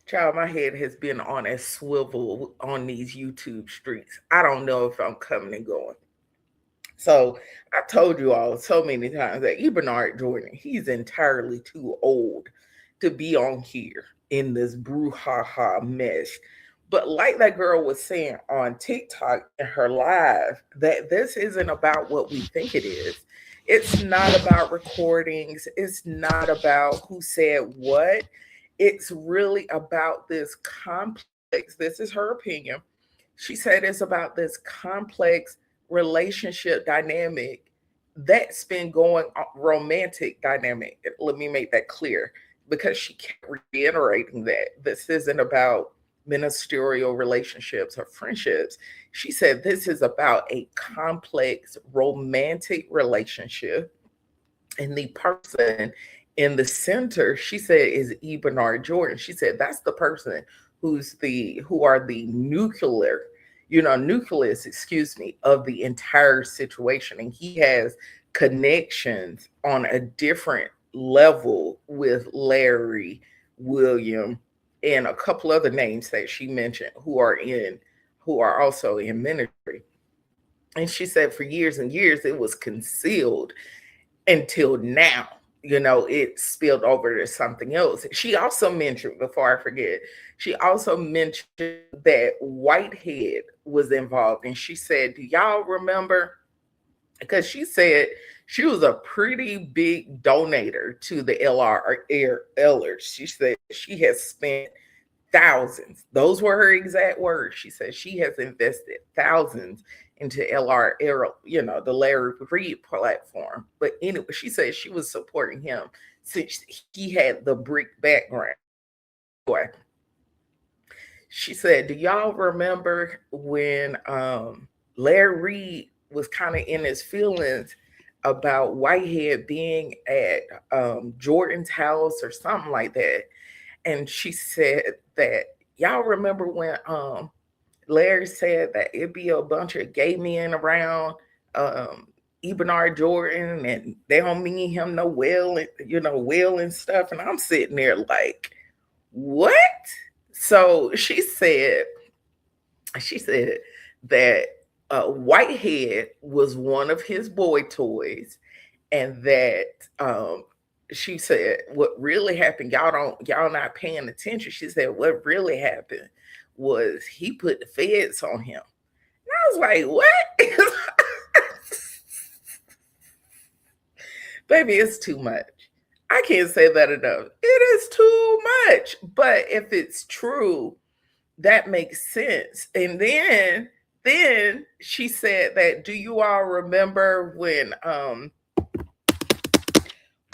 Child, my head has been on a swivel on these YouTube streets. I don't know if I'm coming and going. So I told you all so many times that Bernard Jordan, he's entirely too old to be on here in this brouhaha mess. But like that girl was saying on TikTok in her live, that this isn't about what we think it is. It's not about recordings. It's not about who said what. It's really about this complex. This is her opinion. She said it's about this complex relationship dynamic that's been going on, romantic dynamic. Let me make that clear because she kept reiterating that this isn't about ministerial relationships or friendships. She said this is about a complex romantic relationship, and the person in the center, she said, is Bernard Jordan. She said that's the person who are the nucleus, excuse me, of the entire situation. And he has connections on a different level with Larry, William, and a couple other names that she mentioned who are also in ministry. And she said for years and years it was concealed until now. It spilled over to something else. She also mentioned, before I forget, she also mentioned that Whitehead was involved. And she said, do y'all remember? Because she said she was a pretty big donator to the Ellers. She said she has spent thousands. Those were her exact words. She said she has invested thousands into the Larry Reid platform. But anyway, she said she was supporting him since he had the brick background. Anyway, she said, do y'all remember when Larry Reid was kind of in his feelings about Whitehead being at Jordan's house or something like that? And she said that y'all remember when Larry said that it'd be a bunch of gay men around Bernard Jordan and they don't mean him no well, well and stuff. And I'm sitting there like, what? So she said that Whitehead was one of his boy toys, and that she said what really happened, y'all not paying attention. She said what really happened was he put the feds on him. And I was like, what? Baby, it's too much. I can't say that enough. It is too much. But if it's true, that makes sense. And then she said that, do you all remember when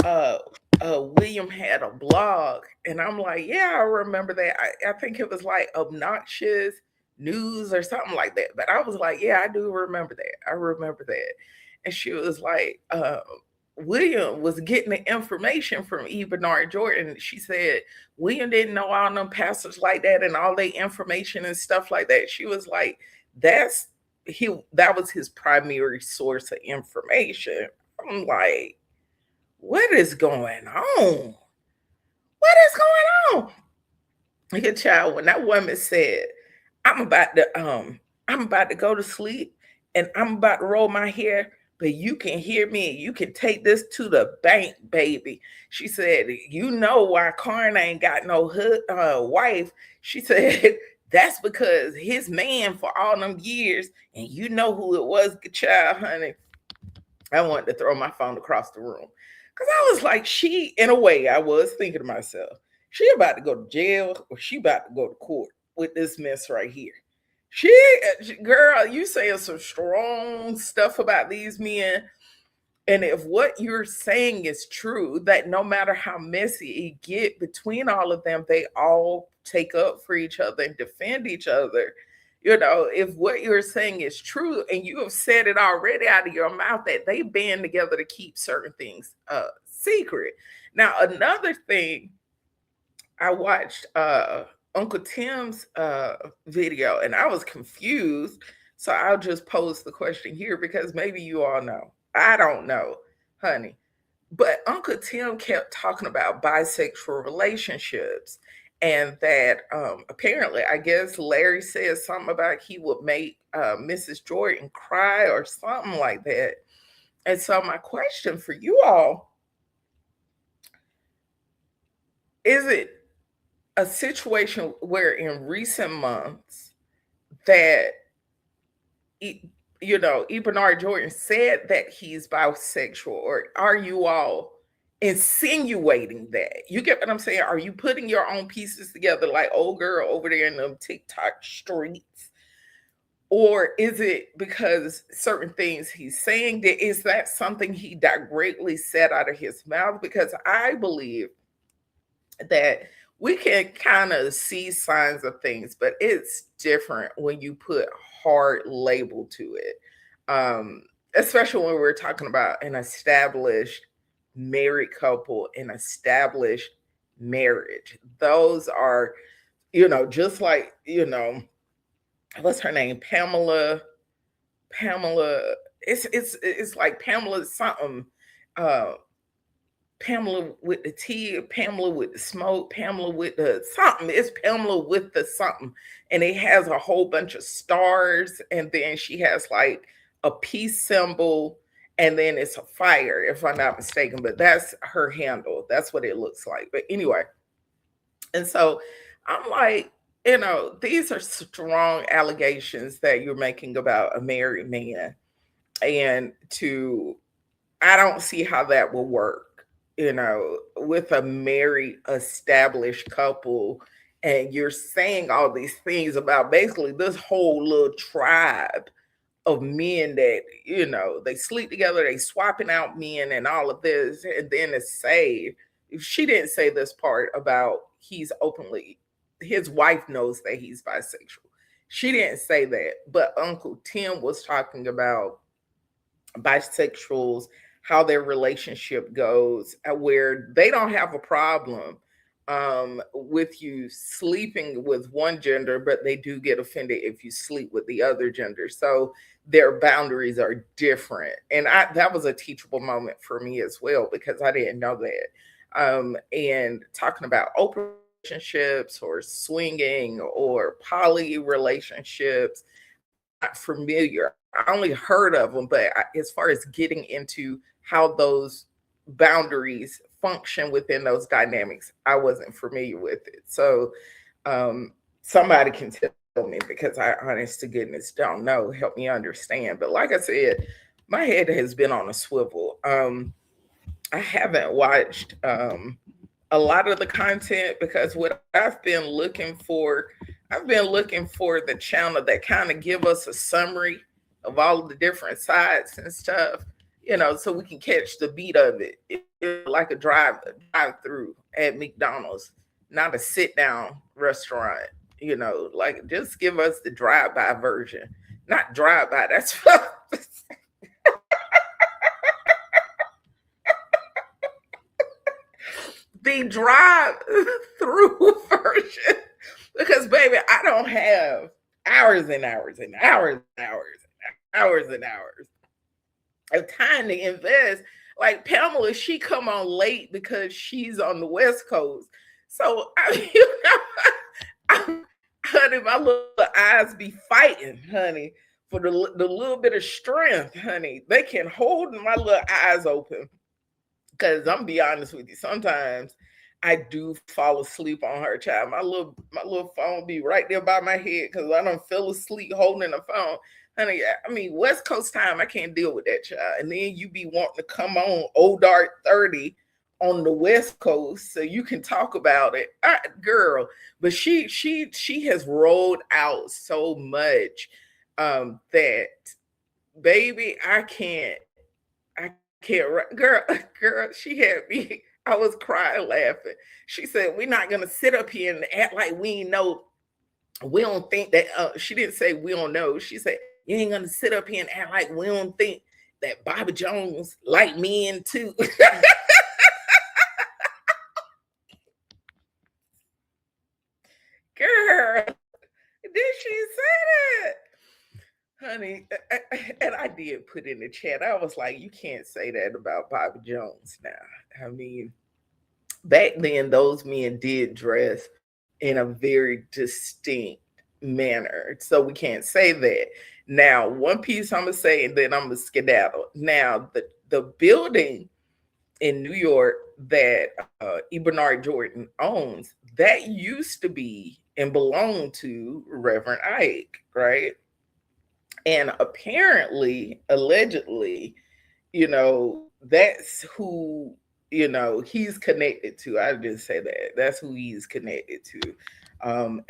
uh William had a blog? And I'm like, yeah, I remember that. I think it was like Obnoxious News or something like that. But I was like, yeah, I do remember that. I remember that. And she was like, William was getting the information from Bernard Jordan. She said William didn't know all them pastors like that and all their information and stuff like that. She was like, that's that was his primary source of information. I'm like, what is going on? What is going on? Like a child, when that woman said, I'm about to go to sleep and I'm about to roll my hair, but you can hear me and you can take this to the bank, baby. She said, you know why Karn ain't got no wife. She said, that's because his man for all them years, and you know who it was, child, honey. I wanted to throw my phone across the room. Because I was like, in a way, I was thinking to myself, she about to go to jail or she about to go to court with this mess right here. Girl, you saying some strong stuff about these men. And if what you're saying is true, that no matter how messy it get between all of them, they all take up for each other and defend each other. If what you're saying is true, and you have said it already out of your mouth that they band together to keep certain things secret. Now, another thing, I watched Uncle Tim's video and I was confused. So I'll just pose the question here because maybe you all know. I don't know, honey. But Uncle Tim kept talking about bisexual relationships. and that apparently, I guess Larry said something about he would make Mrs. Jordan cry or something like that. And so, my question for you all is, it a situation where in recent months that E- Bernard Jordan said that he's bisexual, or are you all insinuating that? You get what I'm saying? Are you putting your own pieces together like old girl over there in them TikTok streets? Or is it because certain things he's saying, that is that something he directly said out of his mouth? Because I believe that we can kind of see signs of things, but it's different when you put hard label to it. Um, Especially when we're talking about an established married couple, an established marriage. Those are, just like, what's her name? Pamela. It's like Pamela something. Uh Pamela with the T, Pamela with the smoke, Pamela with the something. It's Pamela with the something. And it has a whole bunch of stars. And then she has like a peace symbol. And then it's a fire, if I'm not mistaken. But that's her handle. That's what it looks like. But anyway. And so I'm like, these are strong allegations that you're making about a married man. And I don't see how that will work, with a married, established couple. And you're saying all these things about basically this whole little tribe of men that, they sleep together, they swapping out men and all of this. And then it's saved. She didn't say this part about his wife knows that he's bisexual. She didn't say that. But Uncle Tim was talking about bisexuals, how their relationship goes, where they don't have a problem with you sleeping with one gender, but they do get offended if you sleep with the other gender. So their boundaries are different. And that was a teachable moment for me as well, because I didn't know that. And talking about open relationships or swinging or poly relationships, not familiar. I only heard of them, but as far as getting into how those boundaries function within those dynamics, I wasn't familiar with it. So somebody can tell me, because I, honest to goodness, don't know. Help me understand. But like I said, my head has been on a swivel. I haven't watched a lot of the content, because what I've been looking for the channel that kind of give us a summary of all of the different sides and stuff, so we can catch the beat of it. It's like a drive through at McDonald's, not a sit down restaurant. Like, just give us the drive by version, not drive by. That's the drive through version, because baby, I don't have hours and hours and hours and hours and hours and hours of time to invest. Like Pamela, she come on late because she's on the West Coast. So honey, my little eyes be fighting, honey, for the little bit of strength, honey. They can hold my little eyes open. Because I'm be honest with you, sometimes I do fall asleep on her, child. My little phone be right there by my head, because I don't fell asleep holding the phone. Honey, I mean, West Coast time, I can't deal with that, child. And then you be wanting to come on old dark 30 on the West Coast so you can talk about it. Girl, but she has rolled out so much that baby, I can't, girl, girl, she had me. I was crying laughing. She said, "We're not gonna sit up here and act like we know. We don't think that." She didn't say we don't know. She said, "You ain't gonna sit up here and act like we don't think that Bobby Jones like men too." Girl, did she say that? Honey, and I did put in the chat. I was like, you can't say that about Bobby Jones now. I mean, back then those men did dress in a very distinct manner. So we can't say that. Now, one piece I'm gonna say, and then I'm gonna skedaddle. Now, the building in New York that E. Bernard Jordan owns, that used to be and belonged to Reverend Ike, right? And apparently, allegedly, that's who, he's connected to. I just say that. That's who he's connected to.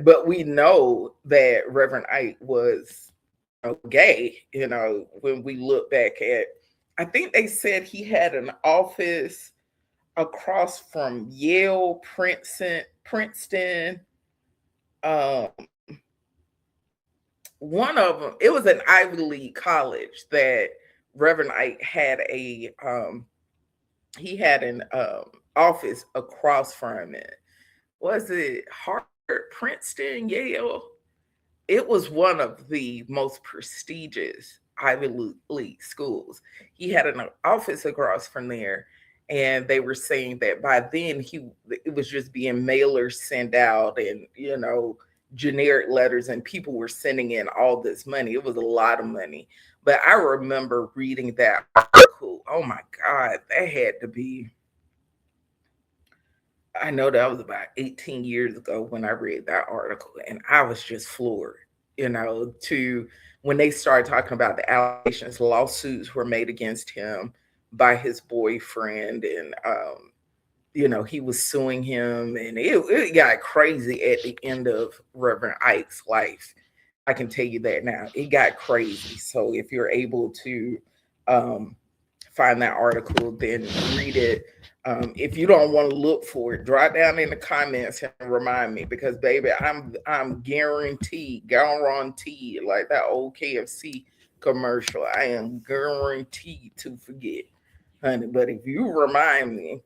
But we know that Reverend Ike was gay, when we look back at, I think they said he had an office across from Yale, Princeton. Um, One of them, it was an Ivy League college that Reverend Ike had he had an office across from it. Was it Harvard, Princeton, Yale? It was one of the most prestigious Ivy League schools. He had an office across from there, and they were saying that by then it was just being mailers sent out, and generic letters, and people were sending in all this money. It was a lot of money. But I remember reading that article. Oh my God, that had to be, I know that was about 18 years ago when I read that article, and I was just floored, to when they started talking about the allegations, lawsuits were made against him by his boyfriend, and he was suing him, and it got crazy at the end of Reverend Ike's life. I can tell you that now. It got crazy. So if you're able to find that article, then read it. If you don't want to look for it, drop down in the comments and remind me, because baby, I'm guaranteed, like that old KFC commercial. I am guaranteed to forget, honey. But if you remind me,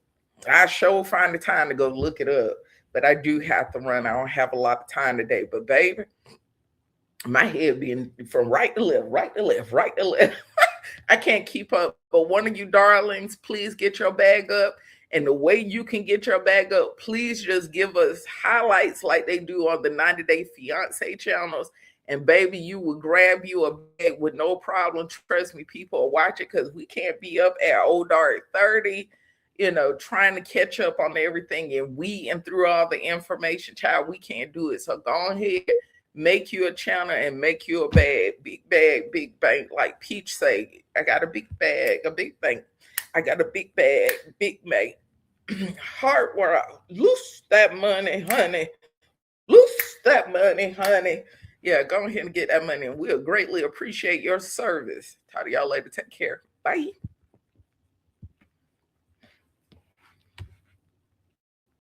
I sure find the time to go look it up. But I do have to run. I don't have a lot of time today. But baby, my head being from right to left, right to left, right to left. I can't keep up. But one of you darlings, please get your bag up. And the way you can get your bag up, please just give us highlights like they do on the 90 Day Fiance channels. And baby, you will grab you a bag with no problem. Trust me, people will watch it, because we can't be up at old dark 30, trying to catch up on everything and through all the information. Child, we can't do it. So go ahead, make you a channel and make you a bag, big bank. Like Peach say, I got a big bag, a big bank. I got a big bag, big bank. Heart work. Loose that money, honey. Loose that money, honey. Yeah, go ahead and get that money, and we'll greatly appreciate your service. Talk to y'all later. Take care. Bye.